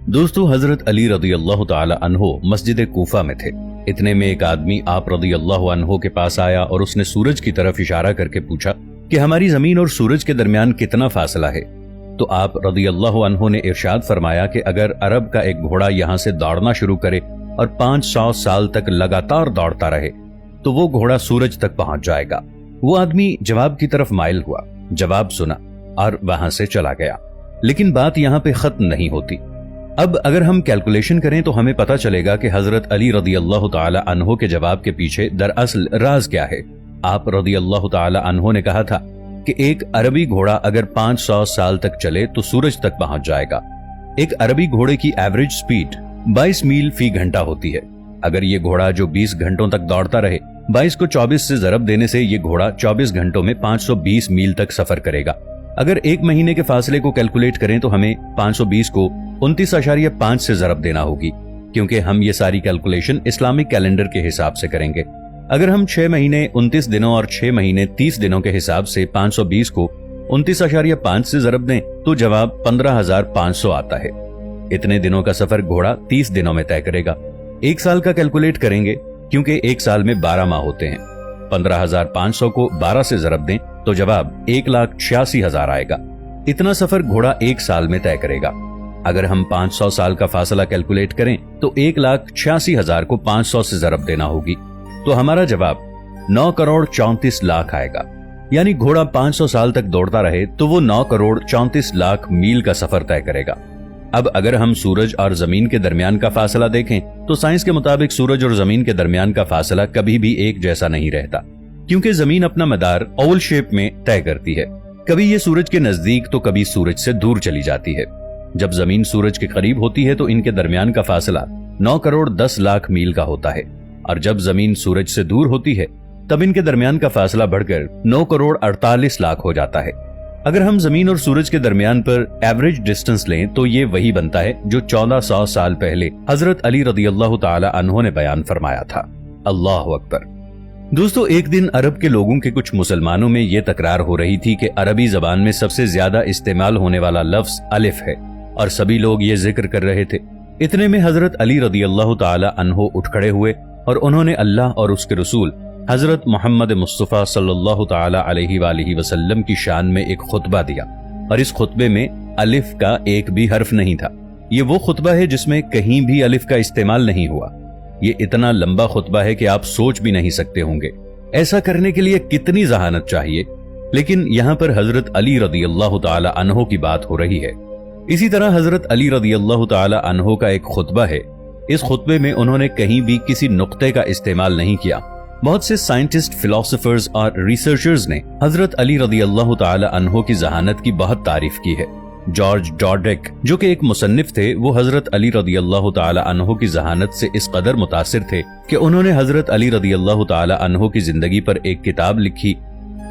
दोस्तों, हजरत अली रदी अल्लाह ताला अन्हो मस्जिद कूफा में थे। इतने में एक आदमी आप रदी अल्लाह अन्हो के पास आया और उसने सूरज की तरफ इशारा करके पूछा कि हमारी जमीन और सूरज के दरमियान कितना फासला है। तो आप रदी अल्लाह अन्हो ने इरशाद फरमाया कि अगर अरब का एक घोड़ा यहाँ से दौड़ना शुरू करे और 500 साल तक लगातार दौड़ता रहे तो वो घोड़ा सूरज तक पहुंच जाएगा। वो आदमी जवाब की तरफ माइल हुआ, जवाब सुना और वहां से चला गया। लेकिन बात यहाँ पे खत्म नहीं होती। अब अगर हम कैलकुलेशन करें तो हमें पता चलेगा कि हजरत अली रदी अल्लाह ताला अन्हो के जवाब के पीछे दरअसल राज क्या है। आप रदी अल्लाह ताला अन्हो ने कहा था कि एक अरबी घोड़ा अगर 500 साल तक चले तो सूरज तक पहुंच जाएगा। एक अरबी घोड़े की एवरेज स्पीड 22 मील फी घंटा होती है। अगर ये घोड़ा जो 20 घंटों तक दौड़ता रहे, 22 को 24 से जरब देने से ये घोड़ा 24 घंटों में 520 मील तक सफर करेगा। अगर एक महीने के फासले को कैलकुलेट करें तो हमें 520 को 29.5 से जरब देना होगी, क्योंकि हम ये सारी कैलकुलेशन इस्लामिक कैलेंडर के हिसाब से करेंगे। अगर हम 6 महीने 29 दिनों और 6 महीने 30 दिनों के हिसाब से 520 को 29.5 से जरब दें तो जवाब 15,500 आता है। इतने दिनों का सफर घोड़ा 30 दिनों में तय करेगा। एक साल का कैलकुलेट करेंगे क्योंकि एक साल में 12 माह होते हैं। 15,500 को 12 से जरब दें तो जवाब 1,86,000 आएगा। इतना सफर घोड़ा एक साल में तय करेगा। अगर हम 500 साल का फासला कैलकुलेट करें तो 1,86,000 को 500 से जरब देना होगी, तो हमारा जवाब 9,34,00,000 आएगा। यानी घोड़ा 500 साल तक दौड़ता रहे तो वो 9,34,00,000 मील का सफर तय करेगा। अब अगर हम सूरज और जमीन के दरमियान का फासला देखें तो साइंस के मुताबिक सूरज और जमीन के दरमियान का फासला कभी भी एक जैसा नहीं रहता, क्योंकि जमीन अपना मदार ओवल शेप में तय करती है। कभी ये सूरज के नजदीक तो कभी सूरज से दूर चली जाती है। जब जमीन सूरज के करीब होती है तो इनके दरमियान का फासला 9,10,00,000 मील का होता है, और जब जमीन सूरज से दूर होती है तब इनके दरमियान का फासला बढ़कर 9,48,00,000 हो जाता है। अगर हम जमीन और सूरज के दरमियान पर एवरेज डिस्टेंस लें तो ये वही बनता है जो 1400 साल पहले हजरत अली रदी अल्लाह ताला अन्हो ने बयान फरमाया था। अल्लाह अकबर। दोस्तों, एक दिन अरब के लोगों के कुछ मुसलमानों में ये तकरार हो रही थी कि अरबी जबान में सबसे ज्यादा इस्तेमाल होने वाला लफ्ज अलिफ है, और सभी लोग ये जिक्र कर रहे थे। इतने में हजरत अली रदी अल्लाह ताला अन्हो उठ खड़े हुए और उन्होंने अल्लाह और उसके रसूल हजरत मोहम्मद मुस्तफा सल्लल्लाहु ताला अलैहि वालिहि वसल्लम की शान में एक खुतबा दिया, और इस खुतबे में अलिफ का एक भी हर्फ नहीं था। ये वो खुतबा है जिसमें कहीं भी अलिफ का इस्तेमाल नहीं हुआ। ये इतना लंबा खुतबा है कि आप सोच भी नहीं सकते होंगे ऐसा करने के लिए कितनी जहानत चाहिए। लेकिन यहाँ पर हजरत अली रदी अल्लाह ताला अन्हो की बात हो रही है। इसी तरह हजरत अली रदी अल्लाह ताला अन्हो का एक खुतबा है। इस खुतबे में उन्होंने कहीं भी किसी नुक्ते का इस्तेमाल नहीं किया। बहुत से साइंटिस्ट, फिलोसोफर्स और रिसर्चर्स ने हजरत अली रदी अल्लाह ताला अन्हो की जहानत की बहुत तारीफ की है। जॉर्ज डॉर्डेक, जो कि एक मुसन्निफ थे, वो हजरत अली रदी अल्लाह ताला अन्हो की जहानत से इस कदर मुतासिर थे कि उन्होंने हजरत अली रदी अल्लाह ताला अन्हो की जिंदगी पर एक किताब लिखी।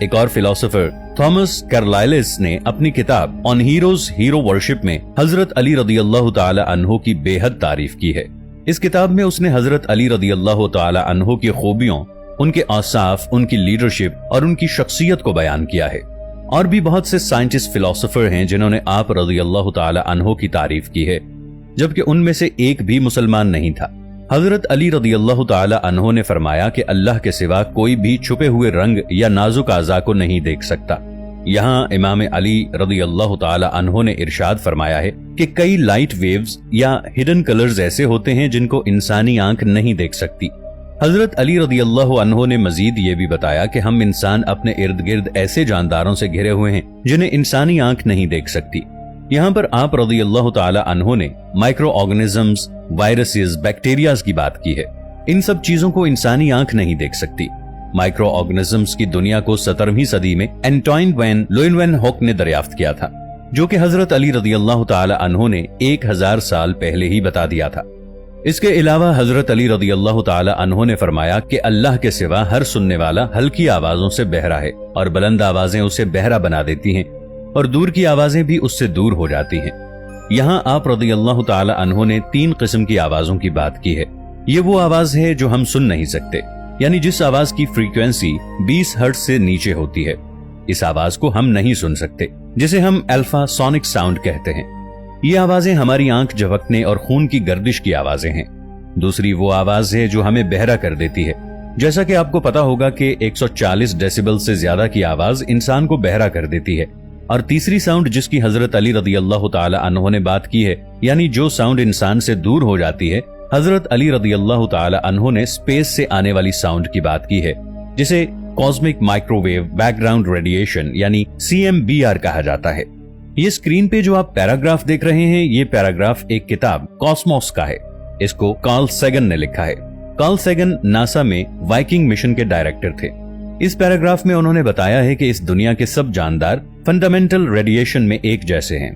एक और फिलोसोफर थॉमस कार्लाइलिस ने अपनी किताब ऑन हीरोज हीरो वर्शिप में हजरत अली रदी अल्लाह ताला अन्हो की बेहद तारीफ की है। इस किताब में उसने हजरत अली रदी अल्लाह ताला अन्हो की खूबियों, उनके औसाफ, उनकी लीडरशिप और उनकी शख्सियत को बयान किया है। और भी बहुत से साइंटिस्ट, फिलोसोफर हैं जिन्होंने आप रदी अल्लाह ताला अन्हो की तारीफ की है, जबकि उनमें से एक भी मुसलमान नहीं था। हजरत अली रदी अल्लाह ताला अन्हो ने फरमाया कि अल्लाह के सिवा कोई भी छुपे हुए रंग या नाजुक आज़ा को नहीं देख सकता। यहाँ इमाम अली रदी अल्लाह ताला अन्हो ने इरशाद फरमाया है कि कई लाइट वेव्स या हिडन कलर्स ऐसे होते हैं जिनको इंसानी आंख नहीं देख सकती। हजरत अली रदी अल्लाह अन्हो ने मजीद ये भी बताया कि हम इंसान अपने इर्द गिर्द ऐसे जानदारों से घिरे हुए हैं जिन्हें इंसानी आंख नहीं देख सकती। यहाँ पर आप रदी अल्लाह ताला अन्हो ने माइक्रो ऑर्गेनिजम्स, वायरसेस, बैक्टीरियाज की बात की है। इन सब चीजों को इंसानी आंख नहीं देख सकती। माइक्रो ऑर्गेनिजम्स की दुनिया को 17वीं सदी में एंटोइन वैन लोइनवेनहोक ने दरियाफ्त किया था, जो कि हजरत अली रदी अल्लाह ताला अन्हो ने 1000 साल पहले ही बता दिया था। इसके अलावा हजरत अली रदी अल्लाह ताला अन्हो ने फरमाया कि अल्लाह के सिवा हर सुनने वाला हल्की आवाजों से बहरा है, और बुलंद आवाजें उसे बहरा बना देती हैं, और दूर की आवाजें भी उससे दूर हो जाती हैं। यहाँ आप रदी अल्लाह ताला अन्हो ने 3 किस्म की आवाजों की बात की है। ये वो आवाज है जो हम सुन नहीं सकते, यानी जिस आवाज की फ्रीक्वेंसी 20 हर्ट्ज से नीचे होती है। इस आवाज को हम नहीं सुन सकते, जिसे हम अल्फा सोनिक साउंड कहते हैं। ये आवाजें हमारी आंख झपकने और खून की गर्दिश की आवाजें हैं। दूसरी वो आवाज है जो हमें बहरा कर देती है। जैसा कि आपको पता होगा कि 140 डेसिबल से ज्यादा की आवाज इंसान को बहरा कर देती है। और तीसरी साउंड जिसकी हजरत अली रदियल्लाहु ताला अन्हु ने बात की है, यानी जो साउंड इंसान से दूर हो जाती है, हजरत अली रदियल्लाहु ताला अन्हु ने स्पेस से आने वाली साउंड की बात की है, जिसे कॉस्मिक माइक्रोवेव बैकग्राउंड रेडिएशन यानी CMBR कहा जाता है। ये स्क्रीन पे जो आप पैराग्राफ देख रहे हैं, ये पैराग्राफ एक किताब कॉस्मोस का है। इसको कार्ल सैगन ने लिखा है। कार्ल सैगन नासा में वाइकिंग मिशन के डायरेक्टर थे। इस पैराग्राफ में उन्होंने बताया है कि इस दुनिया के सब जानदार फंडामेंटल रेडिएशन में एक जैसे हैं।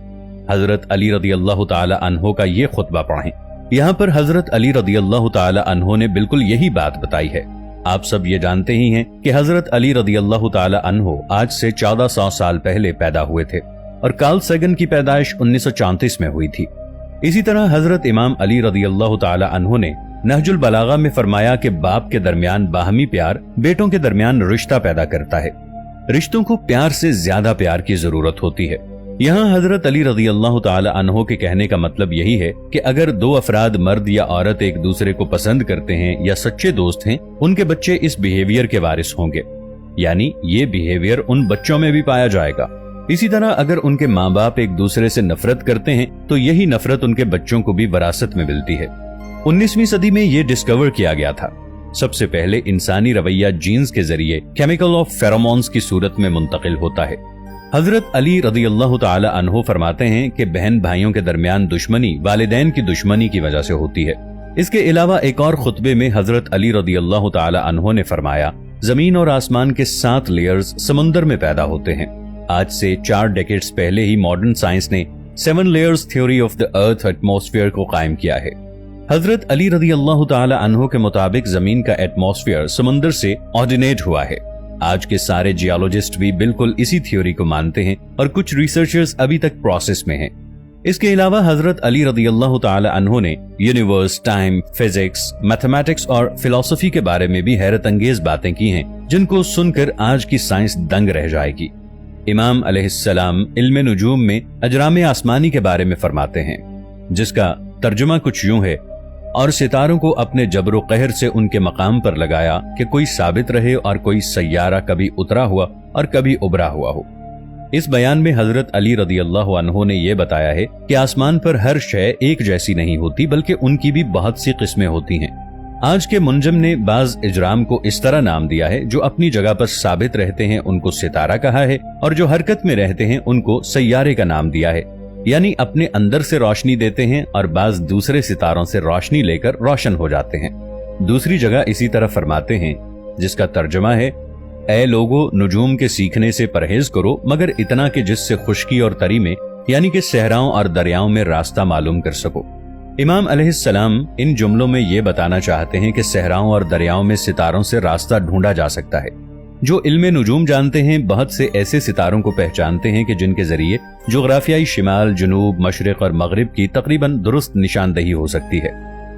हजरत अली रदियल्लाहु ताला अन्हु का ये खुतबा पढ़ें। यहाँ पर हजरत अली रदियल्लाहु ताला अन्हु ने बिल्कुल यही बात बताई है। आप सब ये जानते ही हैं कि हजरत अली रदियल्लाहु ताला अन्हु आज से 1400 साल पहले पैदा हुए थे और कार्ल सैगन की पैदाइश 1934 में हुई थी। इसी तरह हजरत इमाम अली रदियल्लाहु ताला अन्हु ने नहजुल बलागा में फरमाया कि बाप के दरमियान बाहमी प्यार बेटों के दरमियान रिश्ता पैदा करता है। रिश्तों को प्यार से ज्यादा प्यार की जरूरत होती है। यहाँ हजरत अली रदियल्लाहु ताला अन्हु के कहने का मतलब यही है कि अगर दो अफराद मर्द या औरत एक दूसरे को पसंद करते हैं या सच्चे दोस्त हैं, उनके बच्चे इस बिहेवियर के वारिस होंगे, यानी ये बिहेवियर उन बच्चों में भी पाया जाएगा। इसी तरह अगर उनके माँ बाप एक दूसरे से नफरत करते हैं तो यही नफरत उनके बच्चों को भी विरासत में मिलती है। 19वीं सदी में ये डिस्कवर किया गया था। सबसे पहले इंसानी रवैया जीन्स के जरिए केमिकल ऑफ फेरोमोन्स की सूरत में मुंतकिल होता है। हजरत अली रदियल्लाहु ताला अन्हु फरमाते हैं कि बहन भाइयों के दरमियान दुश्मनी वालिदैन की दुश्मनी की वजह से होती है। इसके अलावा एक और खुतबे में हजरत अली रदियल्लाहु ताला अन्हु ने फरमाया, जमीन और आसमान के 7 लेयर्स समुंदर में पैदा होते हैं। आज से 4 डेकेड्स पहले ही मॉडर्न साइंस ने 7 layers theory of the earth atmosphere को कायम किया है। हजरत अली रदियल्लाहु ताला अन्हु के मुताबिक जमीन का एटमॉस्फेयर समुंदर से ऑरिजिनेट हुआ है। आज के सारे जियोलॉजिस्ट भी बिल्कुल इसी थ्योरी को मानते हैं और कुछ रिसर्चर्स अभी तक प्रोसेस में हैं। इसके अलावा हजरत अली रदियल्लाहु ताला अन्हु ने यूनिवर्स, टाइम, फिजिक्स, मैथमेटिक्स और फिलॉसफी के बारे में भी हैरत अंगेज बातें की हैं, जिनको सुनकर आज की साइंस दंग रह जाएगी। इमाम अलैहिस्सलाम इल्म नुजूम में अजराम आसमानी के बारे में फरमाते हैं, जिसका तर्जुमा कुछ यूं है, और सितारों को अपने जबरो कहर से उनके मकाम पर लगाया कि कोई साबित रहे और कोई सैयारा कभी उतरा हुआ और कभी उबरा हुआ हो। इस बयान में हजरत अली रदियल्लाहु अन्हु ने यह बताया है कि आसमान पर हर शय एक जैसी नहीं होती, बल्कि उनकी भी बहुत सी किस्में होती हैं। आज के मुंजम ने बाज इजराम को इस तरह नाम दिया है, जो अपनी जगह पर साबित रहते हैं उनको सितारा कहा है, और जो हरकत में रहते हैं उनको सैयारे का नाम दिया है, यानी अपने अंदर से रोशनी देते हैं और बाज दूसरे सितारों से रोशनी लेकर रोशन हो जाते हैं। दूसरी जगह इसी तरह फरमाते हैं, जिसका तर्जुमा है, ऐ लोगो, नुजूम के सीखने से परहेज करो, मगर इतना कि जिससे खुश्की और तरी में यानी कि सहराओं और दरियाओं में रास्ता मालूम कर सको। इमाम अलैहिस्सलाम इन जुमलों में ये बताना चाहते हैं कि सहराओं और दरियाओं में सितारों से रास्ता ढूंढा जा सकता है। जो इल्मे नुजूम जानते हैं, बहुत से ऐसे सितारों को पहचानते हैं कि जिनके जरिए जोग्राफियाई शिमाल, जुनूब, मशरिक और मगरिब की तकरीबन दुरुस्त निशानदही हो सकती है।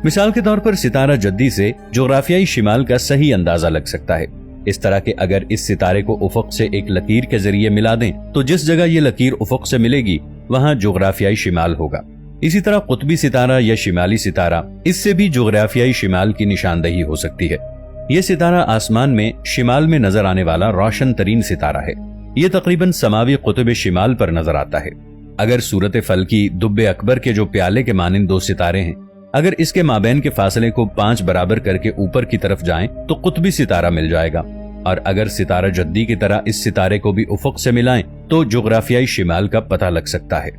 मिसाल के तौर पर सितारा जद्दी से जोग्राफियाई शिमाल का सही अंदाजा लग सकता है। इस तरह के अगर इस सितारे को उफक से एक लकीर के जरिए मिला दें तो जिस जगह ये लकीर उफक से मिलेगी वहां जोग्राफियाई शिमाल होगा। इसी तरह कुतबी सितारा या शिमाली सितारा, इससे भी जोग्राफियाई शिमाल की निशानदही हो सकती है। ये सितारा आसमान में शिमाल में नजर आने वाला रोशन तरीन सितारा है। ये तकरीबन समावी कुतुब शिमाल पर नजर आता है। अगर सूरत फल की दुब्बे अकबर के जो प्याले के मानिंद 2 सितारे हैं, अगर इसके माबैन के फासले को 5 बराबर करके ऊपर की तरफ जाएं तो कुतबी सितारा मिल जाएगा, और अगर सितारा जद्दी की तरह इस सितारे को भी उफक से मिलाएं तो जोग्राफियाई शिमाल का पता लग सकता है।